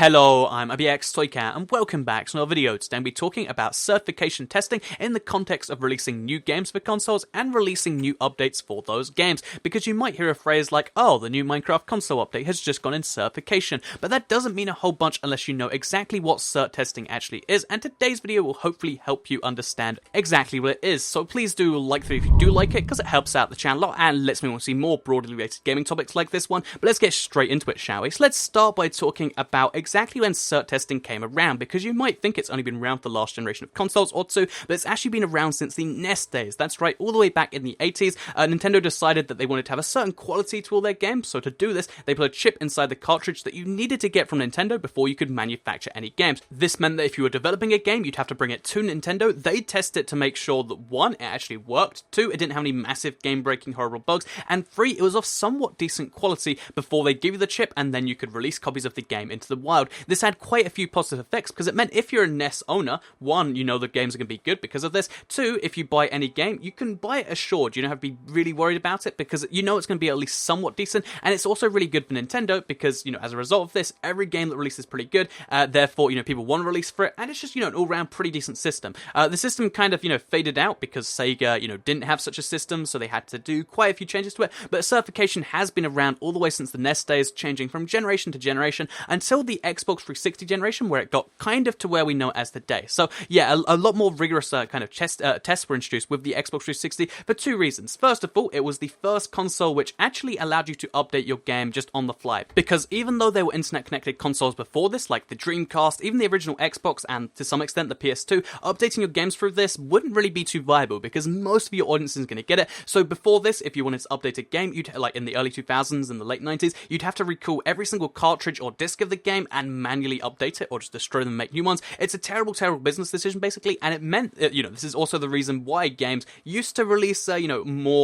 Hello, I'm ABX Toycat and welcome back to another video. Today we'll be talking about certification testing in the context of releasing new games for consoles and releasing new updates for those games. Because you might hear a phrase like, oh, the new Minecraft console update has just gone in certification, but that doesn't mean a whole bunch unless you know exactly what cert testing actually is, and today's video will hopefully help you understand exactly what it is. So please do like the video if you do like it, because it helps out the channel a lot and lets me want to see more broadly related gaming topics like this one. But let's get straight into it, shall we? So let's start by talking about exactly when cert testing came around, because you might think it's only been around for the last generation of consoles or two, but it's actually been around since the NES days. That's right, all the way back in the 80s, Nintendo decided that they wanted to have a certain quality to all their games, so to do this, they put a chip inside the cartridge that you needed to get from Nintendo before you could manufacture any games. This meant that if you were developing a game, you'd have to bring it to Nintendo, they'd test it to make sure that 1, it actually worked, 2, it didn't have any massive game-breaking horrible bugs, and 3, it was of somewhat decent quality before they give you the chip, and then you could release copies of the game into the wild. This had quite a few positive effects, because it meant if you're a NES owner, 1, you know the games are going to be good because of this, 2, if you buy any game, you can buy it assured, you don't have to be really worried about it, because you know it's going to be at least somewhat decent, and it's also really good for Nintendo, because, you know, as a result of this, every game that releases is pretty good, therefore, you know, people want to release for it, and it's just, you know, an all-round pretty decent system. The system kind of, you know, faded out, because Sega, you know, didn't have such a system, so they had to do quite a few changes to it, but certification has been around all the way since the NES days, changing from generation to generation, until the Xbox 360 generation, where it got kind of to where we know it as today. So yeah, a lot more rigorous kind of tests were introduced with the Xbox 360 for 2 reasons. First of all, it was the first console which actually allowed you to update your game just on the fly, because even though there were internet connected consoles before this, like the Dreamcast, even the original Xbox, and to some extent the PS2, updating your games through this wouldn't really be too viable, because most of your audience is going to get it. So before this, if you wanted to update a game, you'd, like in the early 2000s and the late 90s, you'd have to recall every single cartridge or disc of the game and manually update it, or just destroy them and make new ones. It's a terrible business decision, basically, and it meant, you know, this is also the reason why games used to release, you know,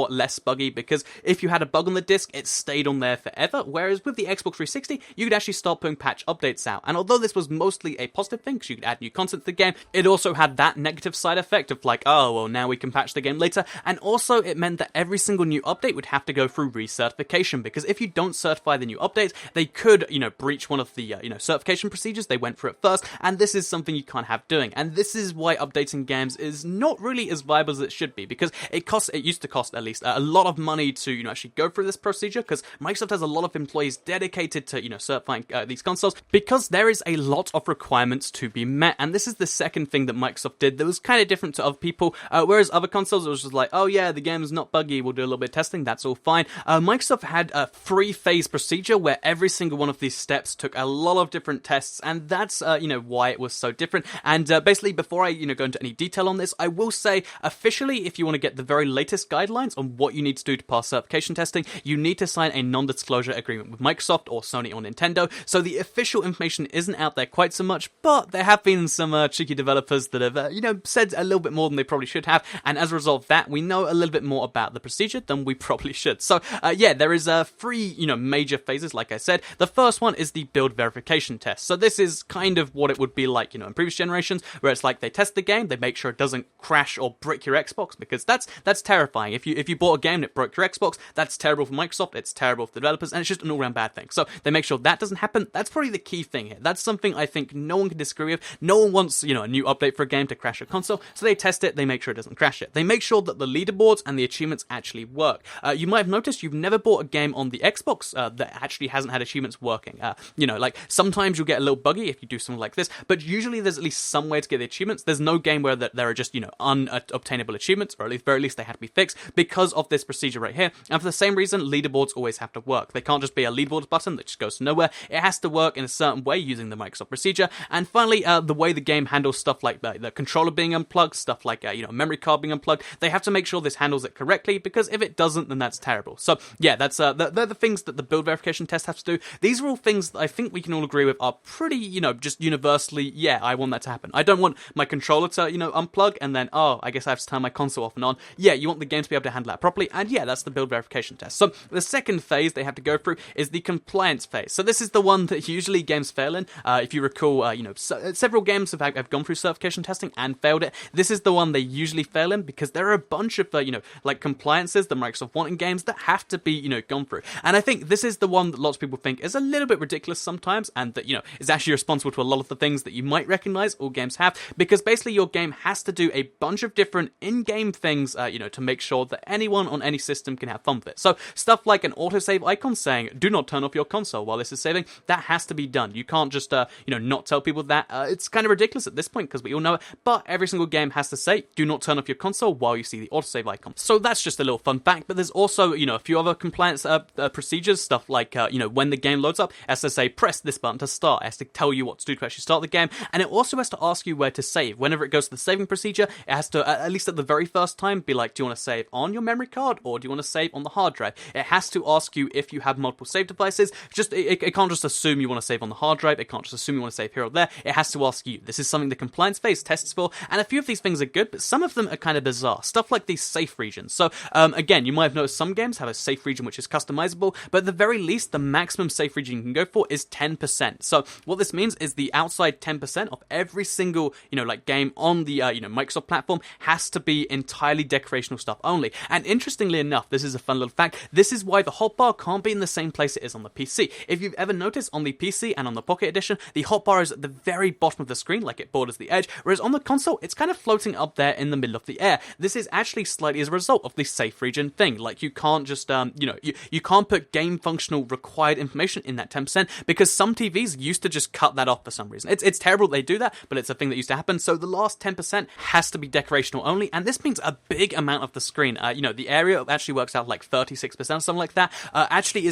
less buggy, because if you had a bug on the disc, it stayed on there forever, whereas with the Xbox 360, you could actually start putting patch updates out, and although this was mostly a positive thing, because you could add new content to the game, it also had that negative side effect of like, oh, well, now we can patch the game later, and also it meant that every single new update would have to go through recertification, because if you don't certify the new updates, they could, you know, breach one of the, you know, certification procedures they went through at first, and this is something you can't have doing, and this is why updating games is not really as viable as it should be, because it used to cost at least a lot of money to, you know, actually go through this procedure, because Microsoft has a lot of employees dedicated to, you know, certifying these consoles, because there is a lot of requirements to be met, and this is the second thing that Microsoft did that was kind of different to other people, whereas other consoles, it was just like, oh yeah, the game is not buggy, we'll do a little bit of testing, that's all fine. Microsoft had a 3-phase procedure where every single one of these steps took a lot of different tests, and that's, you know, why it was so different. And basically, before I, you know, go into any detail on this, I will say, officially, if you want to get the very latest guidelines on what you need to do to pass certification testing, you need to sign a non-disclosure agreement with Microsoft or Sony or Nintendo, so the official information isn't out there quite so much, but there have been some cheeky developers that have, you know, said a little bit more than they probably should have, and as a result of that, we know a little bit more about the procedure than we probably should. So, yeah, there is 3, you know, major phases, like I said. The first one is the build verification test. So this is kind of what it would be like, you know, in previous generations, where it's like they test the game, they make sure it doesn't crash or brick your Xbox, because that's terrifying. If you bought a game and it broke your Xbox, that's terrible for Microsoft, it's terrible for the developers, and it's just an all-round bad thing. So they make sure that doesn't happen. That's probably the key thing here. That's something I think no one can disagree with. No one wants, you know, a new update for a game to crash a console, so they test it, they make sure it doesn't crash it. They make sure that the leaderboards and the achievements actually work. You might have noticed you've never bought a game on the Xbox that actually hasn't had achievements working. You know, like, sometimes you'll get a little buggy if you do something like this, but usually there's at least some way to get the achievements. There's no game where there are just, you know, unobtainable achievements, or at least very least they have to be fixed because of this procedure right here. And for the same reason, leaderboards always have to work. They can't just be a leaderboards button that just goes to nowhere. It has to work in a certain way using the Microsoft procedure. And finally, the way the game handles stuff like the controller being unplugged, stuff like, you know, memory card being unplugged, they have to make sure this handles it correctly, because if it doesn't, then that's terrible. So yeah, that's they're the things that the build verification test has to do. These are all things that I think we can all agree with are pretty, you know, just universally, yeah, I want that to happen. I don't want my controller to, you know, unplug and then, oh, I guess I have to turn my console off and on. Yeah, you want the game to be able to handle that properly, and yeah, that's the build verification test. So the second phase they have to go through is the compliance phase. So this is the one that usually games fail in. If you recall, you know, several games have gone through certification testing and failed it. This is the one they usually fail in, because there are a bunch of, you know, like compliances that Microsoft want in games that have to be, you know, gone through. And I think this is the one that lots of people think is a little bit ridiculous sometimes, and that, is actually responsible to a lot of the things that you might recognize all games have, because basically your game has to do a bunch of different in-game things, to make sure that anyone on any system can have fun with it. So stuff like an autosave icon saying, do not turn off your console while this is saving, that has to be done. You can't just, not tell people that. It's kind of ridiculous at this point because we all know it, but every single game has to say, do not turn off your console while you see the autosave icon. So that's just a little fun fact, but there's also, a few other compliance procedures, stuff like, when the game loads up, it has to say, press this button to start. It has to tell you what to do to actually start the game, and it also has to ask you where to save. Whenever it goes to the saving procedure, it has to, at least at the very first time, be like, do you want to save on your memory card, or do you want to save on the hard drive? It has to ask you if you have multiple save devices. It can't just assume you want to save on the hard drive, it can't just assume you want to save here or there, it has to ask you. This is something the compliance phase tests for, and a few of these things are good, but some of them are kind of bizarre. Stuff like these safe regions. So, again, you might have noticed some games have a safe region which is customizable, but at the very least, the maximum safe region you can go for is 10%. So, what this means is the outside 10% of every single, game on the, Microsoft platform has to be entirely decorational stuff only. And interestingly enough, this is a fun little fact, this is why the hotbar can't be in the same place it is on the PC. If you've ever noticed, on the PC and on the Pocket Edition, the hotbar is at the very bottom of the screen, like it borders the edge, whereas on the console, it's kind of floating up there in the middle of the air. This is actually slightly as a result of the safe region thing. Like, you can't just, you can't put game functional required information in that 10%, because some TVs used to just cut that off for some reason. It's terrible they do that, but it's a thing that used to happen. So the last 10% has to be decorational only, and this means a big amount of the screen, the area actually works out like 36% or something like that, actually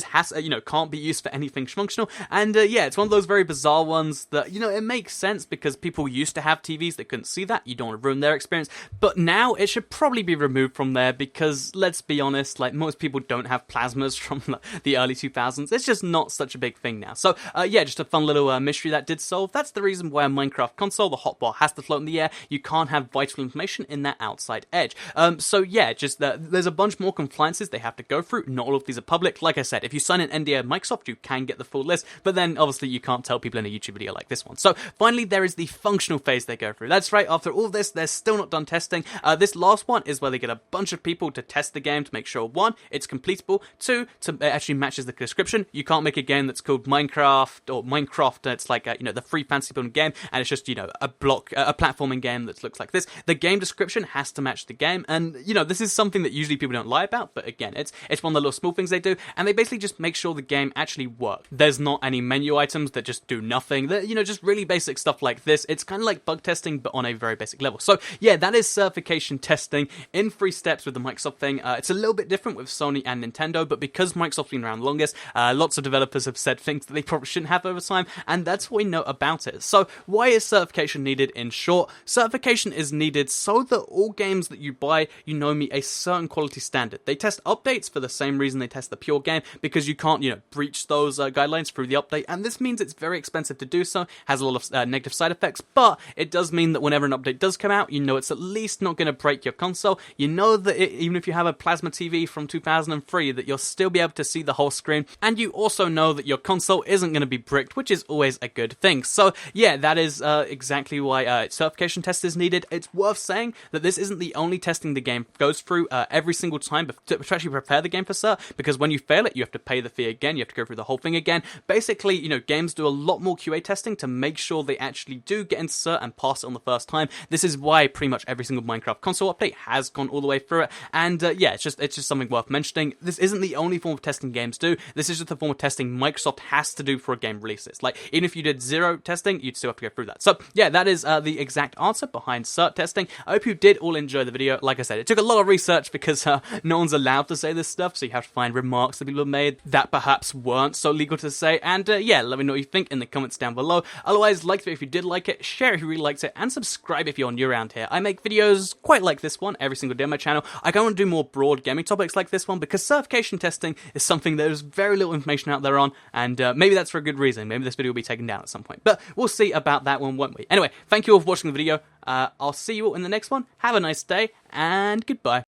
can't be used for anything functional. And it's one of those very bizarre ones that, it makes sense because people used to have TVs that couldn't see that. You don't want to ruin their experience, but now it should probably be removed from there because, let's be honest, like, most people don't have plasmas from the early 2000s. It's just not such a big thing now. So just a fun little mystery that did solve. That's the reason why a Minecraft console, the hotbar has to float in the air. You can't have vital information in that outside edge. There's a bunch more compliances they have to go through. Not all of these are public. Like I said, if you sign an NDA at Microsoft, you can get the full list, but then obviously you can't tell people in a YouTube video like this one. So finally, there is the functional phase they go through. That's right, after all this, they're still not done testing. This last one is where they get a bunch of people to test the game to make sure, 1, it's completable, 2, it actually matches the description. You can't make a game that's called Minecraft or Minecraft, it's like the free fantasy building game, and it's just, a platforming game that looks like this. The game description has to match the game, and this is something that usually people don't lie about, but again, it's one of the little small things they do, and they basically just make sure the game actually works. There's not any menu items that just do nothing. Just really basic stuff like this. It's kind of like bug testing, but on a very basic level. So yeah, that is certification testing in 3 steps with the Microsoft thing. It's a little bit different with Sony and Nintendo, but because Microsoft's been around the longest, lots of developers have said things that they probably shouldn't have over time, and that's what we know about it. So why is certification needed? In short, certification is needed so that all games that you buy, meet a certain quality standard. They test updates for the same reason they test the pure game, because you can't, breach those guidelines through the update, and this means it's very expensive to do so, has a lot of negative side effects, but it does mean that whenever an update does come out, it's at least not going to break your console. That even if you have a plasma TV from 2003, that you'll still be able to see the whole screen, and you also know that your console isn't going to be bricked, which is always a good thing. So yeah, that is exactly why certification test is needed. It's worth saying that this isn't the only testing the game goes through every single time to actually prepare the game for cert, because when you fail it, you have to pay the fee again, you have to go through the whole thing again. Basically, games do a lot more QA testing to make sure they actually do get into cert and pass it on the first time. This is why pretty much every single Minecraft console update has gone all the way through it, and it's just something worth mentioning. This isn't the only form of testing games do. This is just the form of testing Microsoft has to do for a game releases. Like, even if you did 0 testing, you'd still have to go through that. So yeah, that is the exact answer behind cert testing. I hope you did all enjoy the video. Like I said, it took a lot of research because no one's allowed to say this stuff, so you have to find remarks that people have made that perhaps weren't so legal to say. And let me know what you think in the comments down below. Otherwise, like the video if you did like it, share it if you really liked it, and subscribe if you're new around here. I make videos quite like this one every single day on my channel. I go and do more broad gaming topics like this one because certification testing is something there's very little information out there on, and maybe that's for a good reason. Maybe this video will be taken down at some point, but we'll see about that one, won't we? Anyway, thank you all for watching the video. I'll see you all in the next one. Have a nice day, and goodbye.